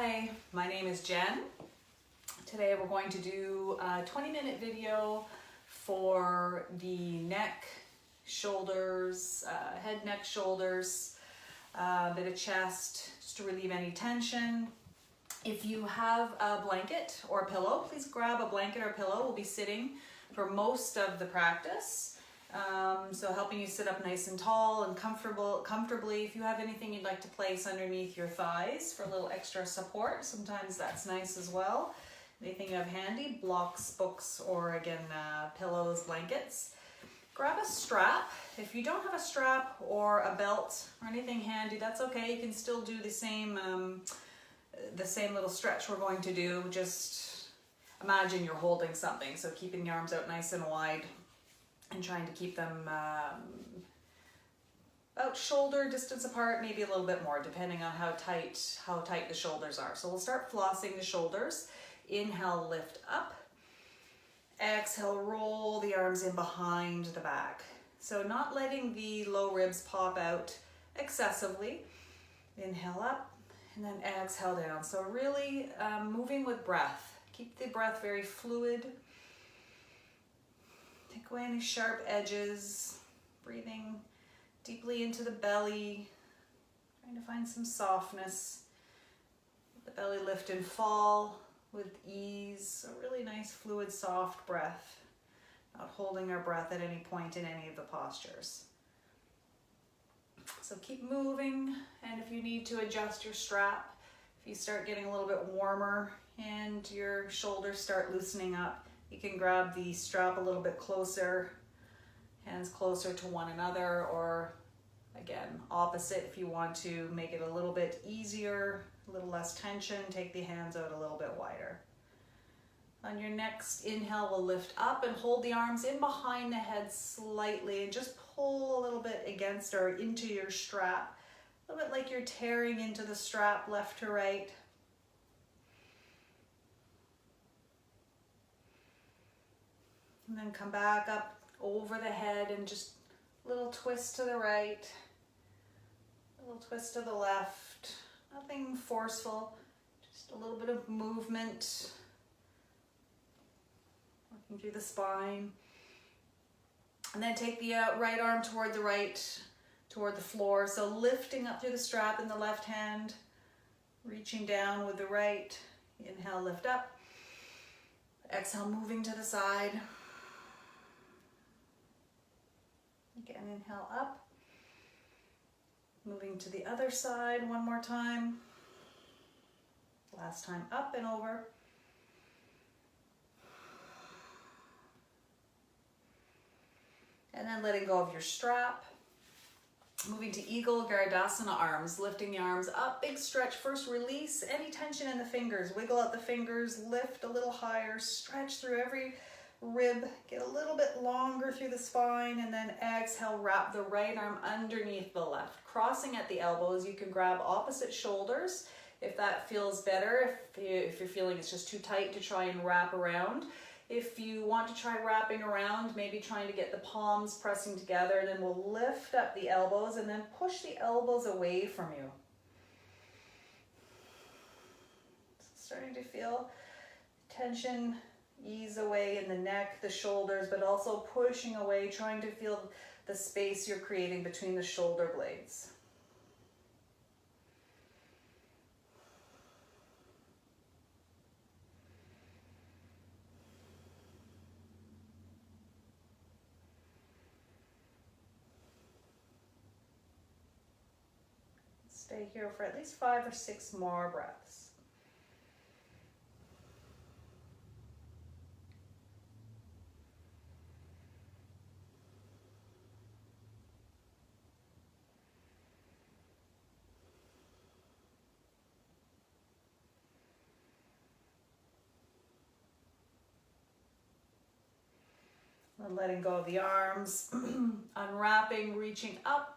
Hi, my name is Jen. Today we're going to do a 20-minute video for the neck, shoulders, head, neck, shoulders, a bit of chest, just to relieve any tension. If you have a blanket or a pillow, please grab a blanket or pillow. We'll be sitting for most of the practice. So helping you sit up nice and tall and comfortably. If you have anything you'd like to place underneath your thighs for a little extra support, sometimes that's nice as well. Anything you have handy, blocks, books, or again, pillows, blankets. Grab a strap. If you don't have a strap or a belt or anything handy, that's okay. You can still do the same little stretch we're going to do. Just imagine you're holding something. So keeping the arms out nice and wide and trying to keep them about shoulder distance apart, maybe a little bit more, depending on how tight the shoulders are. So we'll start flossing the shoulders. Inhale, lift up. Exhale, roll the arms in behind the back. So not letting the low ribs pop out excessively. Inhale up and then exhale down. So really moving with breath. Keep the breath very fluid. Take away any sharp edges, breathing deeply into the belly, trying to find some softness. Let the belly lift and fall with ease, a really nice fluid, soft breath, not holding our breath at any point in any of the postures. So keep moving, and if you need to adjust your strap, if you start getting a little bit warmer and your shoulders start loosening up, you can grab the strap a little bit closer, hands closer to one another, or again, opposite if you want to make it a little bit easier, a little less tension, take the hands out a little bit wider. On your next inhale, we'll lift up and hold the arms in behind the head slightly and just pull a little bit against or into your strap, a little bit like you're tearing into the strap left to right. And then come back up over the head and just a little twist to the right, a little twist to the left. Nothing forceful, just a little bit of movement. Working through the spine. And then take the right arm toward the floor. So lifting up through the strap in the left hand, reaching down with the right. Inhale, lift up. Exhale, moving to the side. Again, inhale up, moving to the other side one more time. Last time up and over. And then letting go of your strap. Moving to Eagle Garudasana arms, lifting the arms up, big stretch. First release any tension in the fingers, wiggle out the fingers, lift a little higher, stretch through every rib, get a little bit longer through the spine, and then exhale, wrap the right arm underneath the left. Crossing at the elbows, you can grab opposite shoulders if that feels better, if you're feeling it's just too tight to try and wrap around. If you want to try wrapping around, maybe trying to get the palms pressing together, then we'll lift up the elbows and then push the elbows away from you. Starting to feel tension ease away in the neck, the shoulders, but also pushing away, trying to feel the space you're creating between the shoulder blades. Stay here for at least 5 or 6 more breaths. And letting go of the arms, unwrapping, reaching up.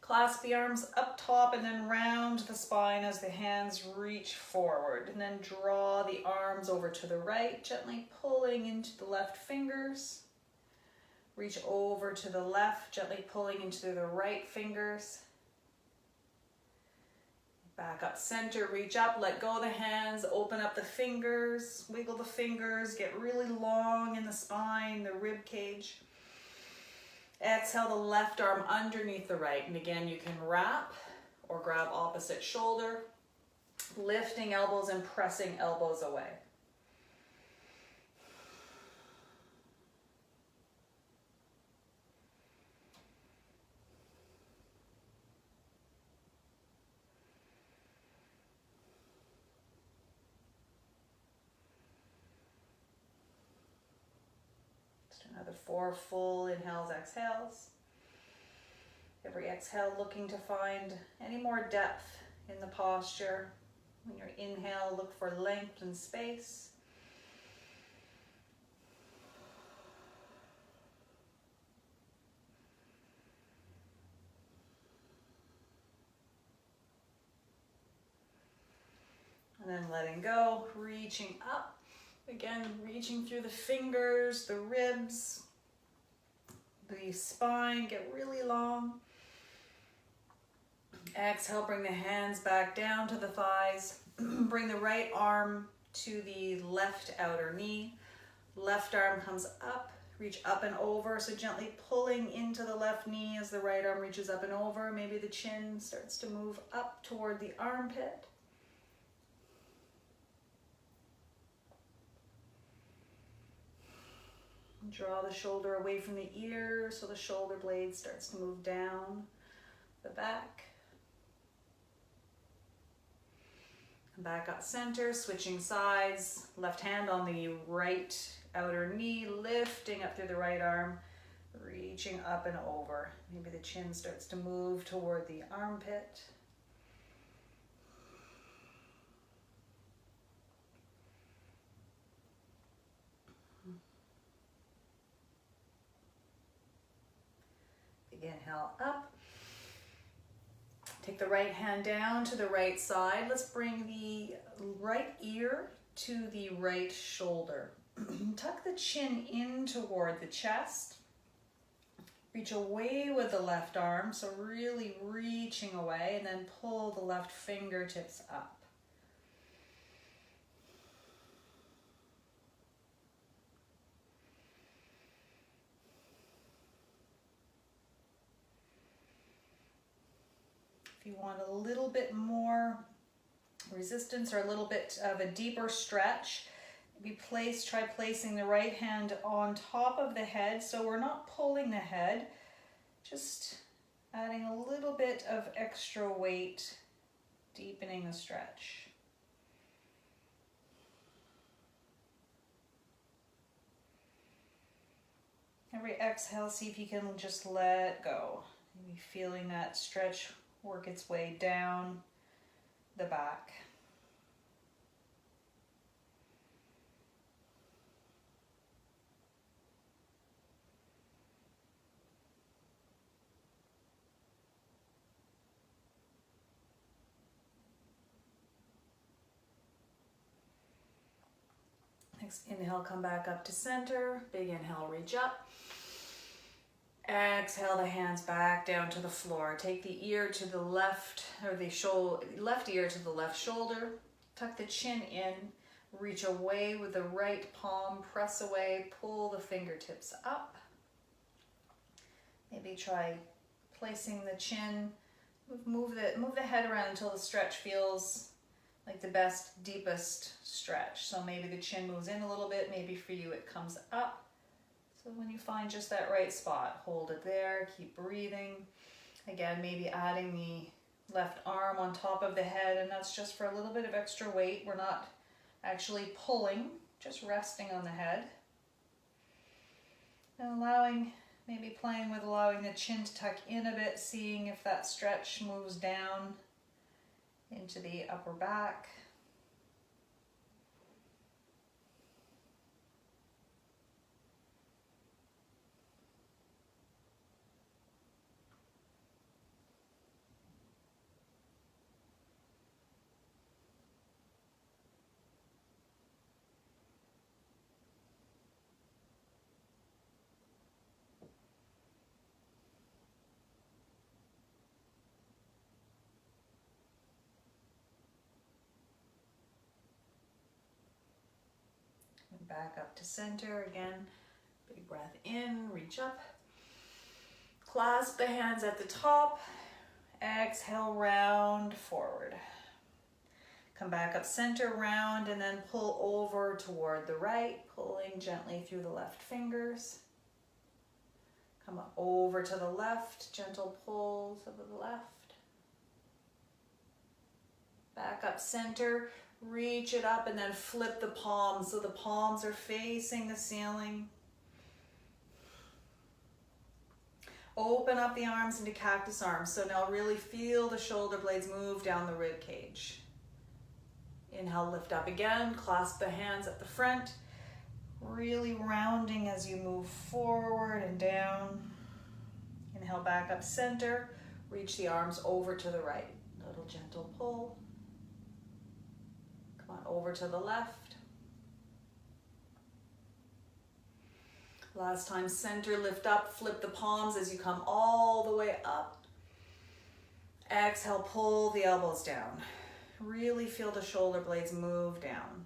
Clasp the arms up top and then round the spine as the hands reach forward. And then draw the arms over to the right, gently pulling into the left fingers. Reach over to the left, gently pulling into the right fingers. Back up center, reach up, let go of the hands, open up the fingers, wiggle the fingers, get really long in the spine, the rib cage. Exhale the left arm underneath the right. And again, you can wrap or grab opposite shoulder, lifting elbows and pressing elbows away. Another 4 full inhales, exhales. Every exhale looking to find any more depth in the posture. When you inhale, look for length and space. And then letting go, reaching up. Again, reaching through the fingers, the ribs, the spine, get really long. Exhale, bring the hands back down to the thighs. Bring the right arm to the left outer knee. Left arm comes up, reach up and over. So gently pulling into the left knee as the right arm reaches up and over. Maybe the chin starts to move up toward the armpit. Draw the shoulder away from the ear so the shoulder blade starts to move down the back. Back up center, switching sides. Left hand on the right outer knee, lifting up through the right arm, reaching up and over. Maybe the chin starts to move toward the armpit. Inhale up. Take the right hand down to the right side. Let's bring the right ear to the right shoulder. Tuck the chin in toward the chest. Reach away with the left arm, so really reaching away, and then pull the left fingertips up. If you want a little bit more resistance or a little bit of a deeper stretch, try placing the right hand on top of the head. So we're not pulling the head, just adding a little bit of extra weight, deepening the stretch. Every exhale, see if you can just let go. Maybe feeling that stretch work its way down the back. Next inhale, come back up to center. Big inhale, reach up. Exhale the hands back down to the floor. Take the ear to the left, or the left ear to the left shoulder. Tuck the chin in. Reach away with the right palm. Press away. Pull the fingertips up. Maybe try placing the chin. Move the head around until the stretch feels like the best, deepest stretch. So maybe the chin moves in a little bit. Maybe for you it comes up. So when you find just that right spot, hold it there, keep breathing. Again, maybe adding the left arm on top of the head, and that's just for a little bit of extra weight. We're not actually pulling, just resting on the head. And allowing the chin to tuck in a bit, seeing if that stretch moves down into the upper back. Back up to center again. Big breath in, reach up. Clasp the hands at the top. Exhale, round forward. Come back up center, round, and then pull over toward the right, pulling gently through the left fingers. Come up over to the left, gentle pull to the left. Back up center, reach it up, and then flip the palms so the palms are facing the ceiling. Open up the arms into cactus arms. So now really feel the shoulder blades move down the rib cage. Inhale, lift up again, clasp the hands at the front, really rounding as you move forward and down. Inhale, back up center, reach the arms over to the right. Little gentle pull. Come on, over to the left. Last time, center, lift up, flip the palms as you come all the way up. Exhale, pull the elbows down. Really feel the shoulder blades move down.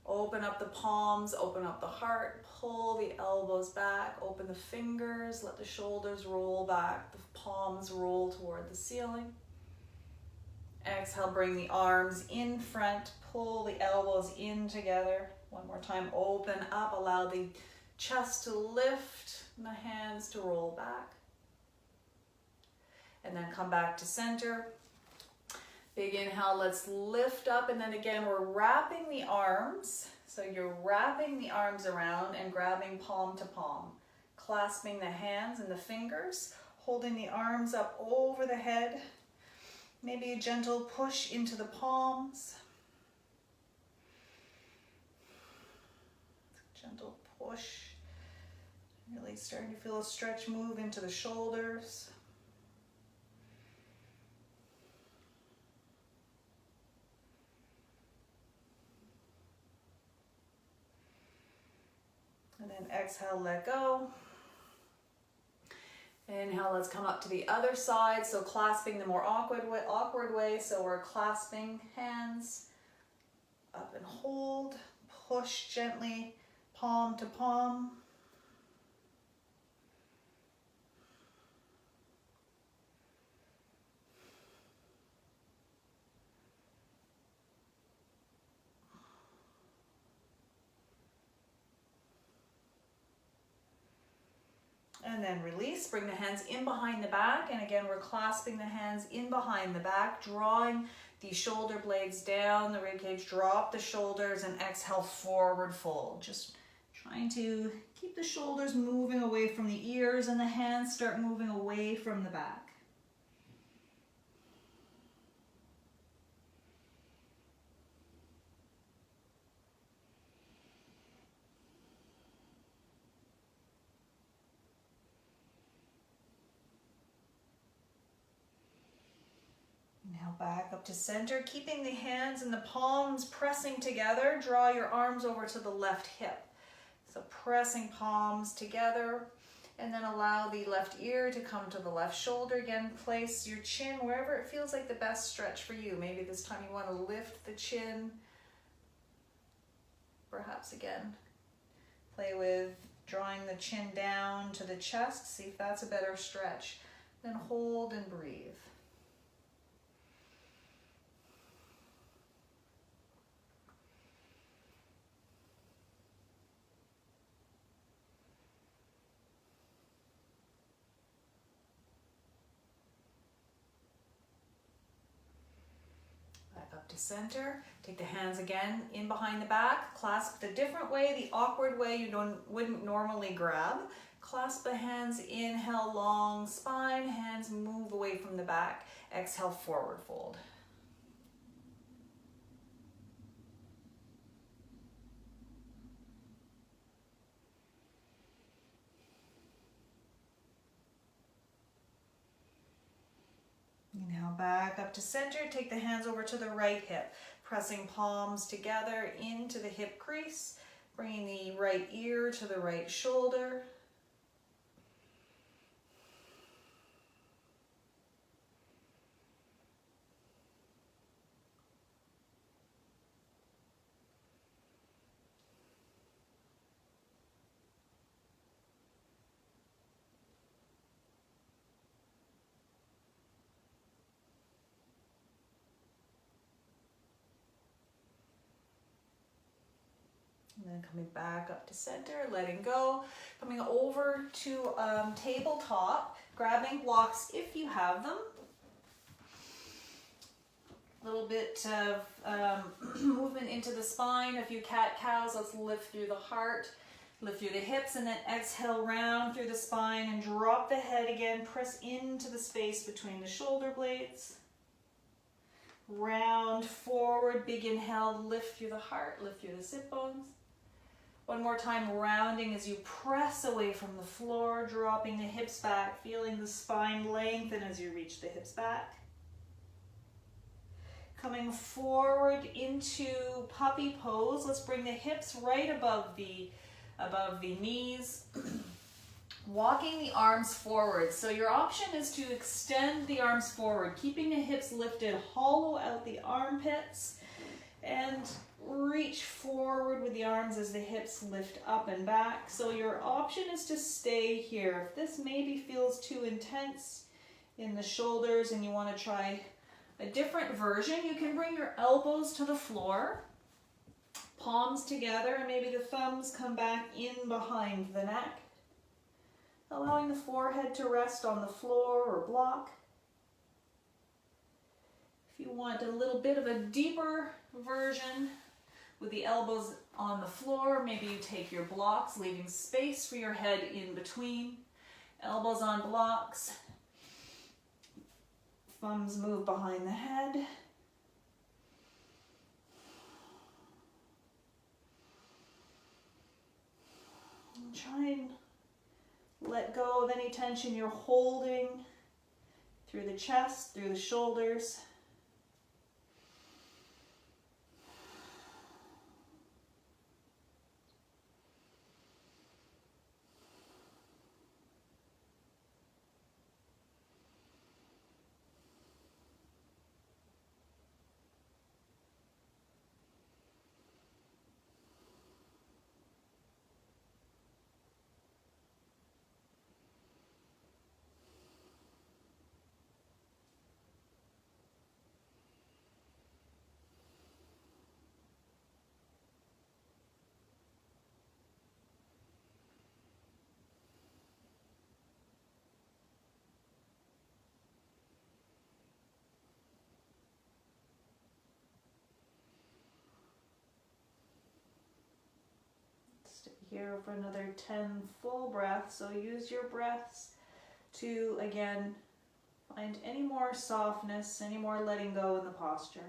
Open up the palms, open up the heart, pull the elbows back, open the fingers, let the shoulders roll back, the palms roll toward the ceiling. Exhale, bring the arms in front, pull the elbows in together. One more time, open up, allow the chest to lift and the hands to roll back. And then come back to center. Big inhale, let's lift up, and then again we're wrapping the arms. So you're wrapping the arms around and grabbing palm to palm, clasping the hands and the fingers, holding the arms up over the head. Maybe a gentle push into the palms. Gentle push. Really starting to feel a stretch move into the shoulders. And then exhale, let go. Inhale, let's come up to the other side. So clasping the more awkward way. So we're clasping hands up and hold. Push gently, palm to palm. And then release, bring the hands in behind the back. And again, we're clasping the hands in behind the back, drawing the shoulder blades down, the rib cage, drop the shoulders, and exhale, forward fold. Just trying to keep the shoulders moving away from the ears and the hands start moving away from the back. Now back up to center, keeping the hands and the palms pressing together. Draw your arms over to the left hip. So pressing palms together, and then allow the left ear to come to the left shoulder. Again, place your chin wherever it feels like the best stretch for you. Maybe this time you want to lift the chin. Perhaps again, play with drawing the chin down to the chest. See if that's a better stretch. Then hold and breathe. Up to center, take the hands again in behind the back, clasp the different way, the awkward way you wouldn't normally grab. Clasp the hands, inhale, long spine, hands move away from the back, exhale, forward fold. Now back up to center, take the hands over to the right hip, pressing palms together into the hip crease, bringing the right ear to the right shoulder. And then coming back up to center, letting go. Coming over to tabletop, grabbing blocks if you have them. A little bit of movement into the spine, a few cat-cows. Let's lift through the heart, lift through the hips, and then exhale round through the spine and drop the head again. Press into the space between the shoulder blades. Round forward, big inhale, lift through the heart, lift through the sit bones. One more time, rounding as you press away from the floor, dropping the hips back, feeling the spine lengthen as you reach the hips back. Coming forward into puppy pose. Let's bring the hips right above the knees. Walking the arms forward. So your option is to extend the arms forward, keeping the hips lifted, hollow out the armpits, and reach forward with the arms as the hips lift up and back. So your option is to stay here. If this maybe feels too intense in the shoulders and you want to try a different version, you can bring your elbows to the floor, palms together, and maybe the thumbs come back in behind the neck, allowing the forehead to rest on the floor or block. If you want a little bit of a deeper version with the elbows on the floor, maybe you take your blocks, leaving space for your head in between. Elbows on blocks. Thumbs move behind the head. And try and let go of any tension you're holding through the chest, through the shoulders. Here for another 10 full breaths. So use your breaths to, again, find any more softness, any more letting go in the posture.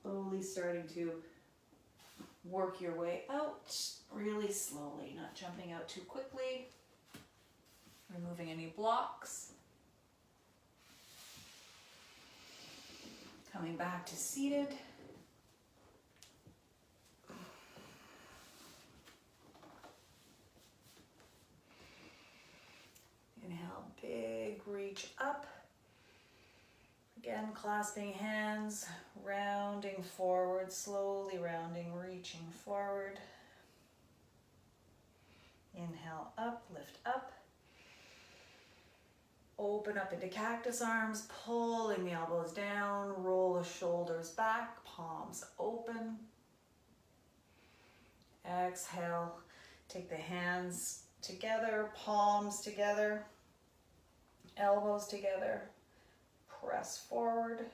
Slowly starting to work your way out, really slowly, not jumping out too quickly. Removing any blocks. Coming back to seated. Inhale, big reach up. Again, clasping hands, rounding forward, slowly rounding, reaching forward. Inhale up, lift up. Open up into cactus arms, pulling the elbows down, roll the shoulders back, palms open. Exhale, take the hands together, palms together, elbows together. Press forward,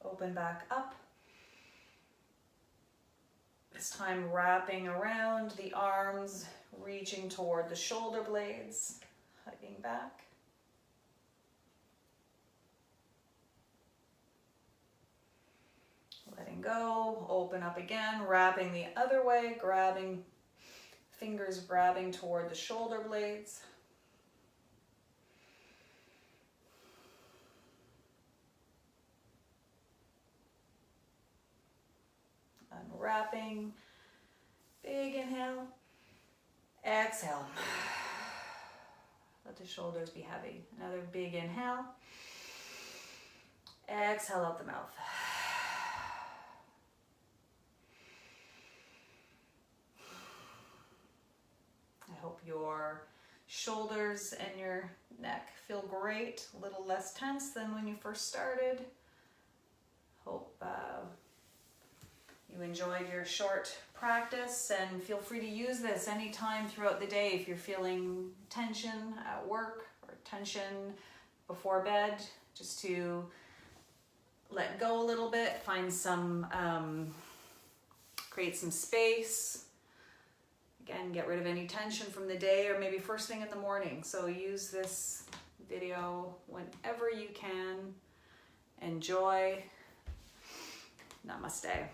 open back up. This time wrapping around the arms, reaching toward the shoulder blades, hugging back. Letting go, open up again, wrapping the other way, grabbing fingers grabbing toward the shoulder blades. Unwrapping. Big inhale. Exhale. Let the shoulders be heavy. Another big inhale. Exhale out the mouth. I hope your shoulders and your neck feel great, a little less tense than when you first started. Hope you enjoyed your short practice, and feel free to use this anytime throughout the day if you're feeling tension at work or tension before bed, just to let go a little bit, find some, create some space. Again, get rid of any tension from the day or maybe first thing in the morning. So use this video whenever you can. Enjoy. Namaste.